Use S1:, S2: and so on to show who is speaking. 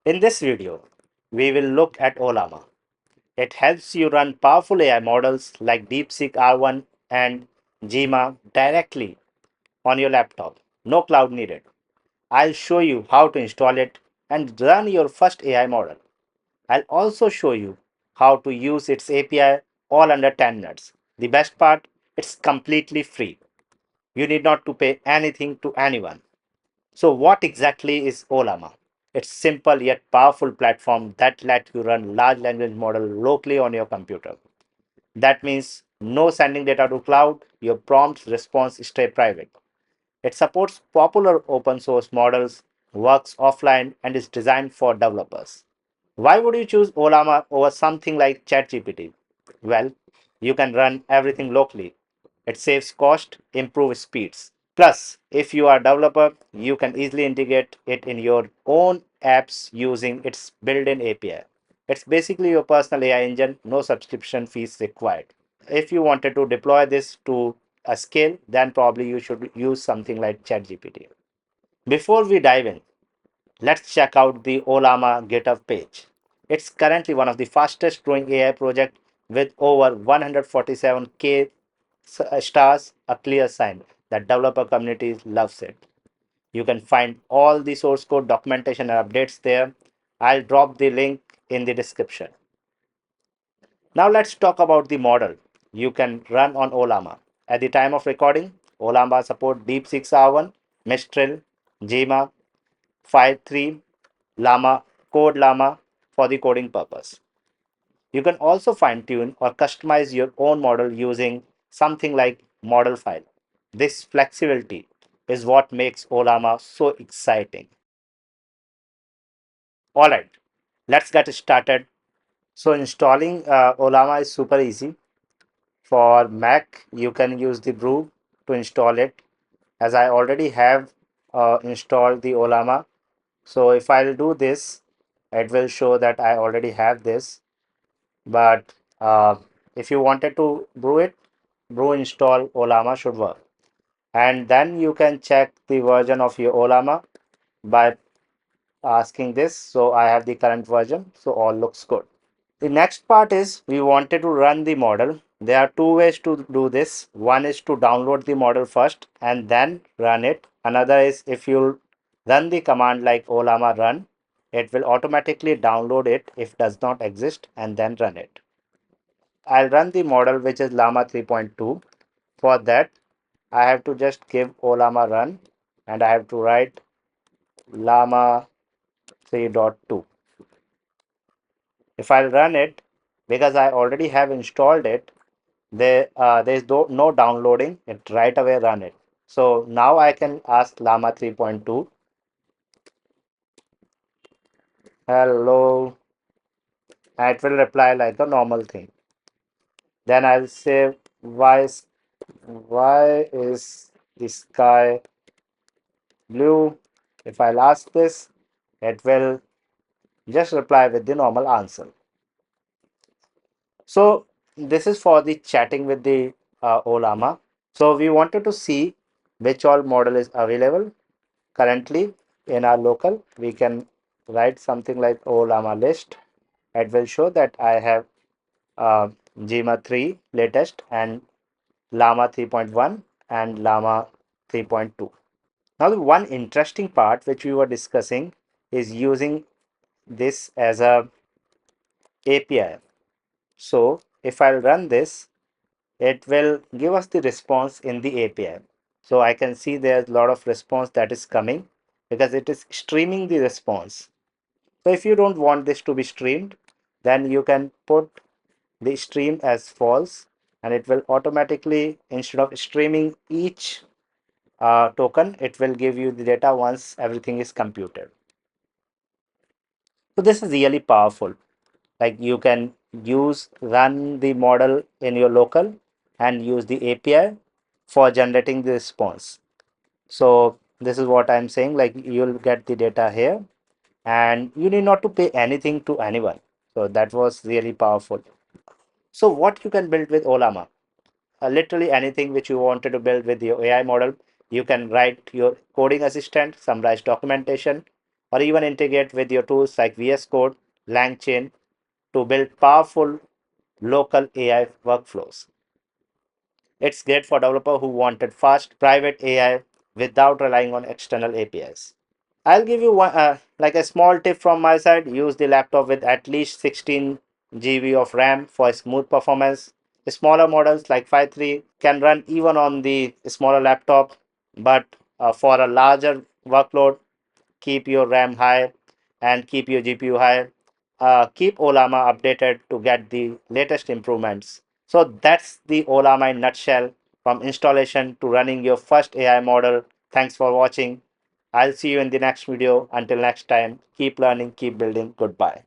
S1: In this video, we will look at Ollama. It helps you run powerful AI models like DeepSeek R1 and Gemma directly on your laptop. No cloud needed. I'll show you how to install it and run your first AI model. I'll also show you how to use its API all under 10 minutes. The best part, it's completely free. You need not to pay anything to anyone. So what exactly is Ollama? It's simple yet powerful platform that lets you run large language model locally on your computer. That means no sending data to cloud, your prompt response stay private. It supports popular open source models, works offline, and is designed for developers. Why would you choose Ollama over something like ChatGPT? Well, you can run everything locally. It saves cost, improves speeds. Plus, if you are a developer, you can easily integrate it in your own apps using its built-in API. It's basically your personal AI engine, no subscription fees required. If you wanted to deploy this to a scale, then probably you should use something like ChatGPT. Before we dive in, let's check out the Ollama GitHub page. It's currently one of the fastest growing AI projects with over 147k stars, a clear sign that developer community loves it. You can find all the source code documentation and updates there. I'll drop the link in the description. Now let's talk about the model you can run on Ollama. At the time of recording, Ollama support DeepSeek R1, Mistral, Gemma, 5.3, LLaMA, Code LLaMA for the coding purpose. You can also fine tune or customize your own model using something like model file. This flexibility is what makes Ollama so exciting. All right, let's get started. So installing Ollama is super easy. For Mac, you can use the brew to install it. As I already have installed the Ollama, so if I'll do this, it will show that I already have this. But if you wanted to brew it, brew install Ollama should work. And then you can check the version of your Ollama by asking this. So I have the current version, so all looks good. The next part is we wanted to run the model. There are two ways to do this. One is to download the model first and then run it. Another is if you run the command like Ollama run, it will automatically download it if does not exist and then run it. I'll run the model which is LLaMA 3.2. For that, I have to just give Ollama run and I have to write LLaMA 3.2. If I run it, because I already have installed it, there's no downloading it, right away run it. So now I can ask LLaMA 3.2, hello, and it will reply like a normal thing. Then I'll say why is the sky blue? If I'll ask this, it will just reply with the normal answer. So this is for the chatting with the Ollama. So we wanted to see which all model is available currently in our local. We can write something like Ollama list. It will show that I have uh, Gemma 3 latest and LLaMA 3.1 and LLaMA 3.2. Now the one interesting part which we were discussing is using this as a API. So if I run this, it will give us the response in the API. So I can see there's a lot of response that is coming because it is streaming the response. So if you don't want this to be streamed, then you can put the stream as false and it will automatically, instead of streaming each token, it will give you the data once everything is computed. So this is really powerful. Like you can run the model in your local and use the API for generating the response. So this is what I'm saying, like you'll get the data here and you need not to pay anything to anyone. So that was really powerful. So what you can build with Ollama? Literally anything which you wanted to build with your AI model. You can write your coding assistant, summarize documentation, or even integrate with your tools like VS Code, LangChain to build powerful local AI workflows. It's great for developers who wanted fast private AI without relying on external APIs. I'll give you one, like a small tip from my side. Use the laptop with at least 16 GB of RAM for smooth performance. Smaller models like 5.3 can run even on the smaller laptop, but for a larger workload, keep your RAM high and keep your GPU high. Keep Ollama updated to get the latest improvements. So that's the Ollama in nutshell, from installation to running your first AI model. Thanks for watching. I'll see you in the next video. Until next time, keep learning, keep building. Goodbye.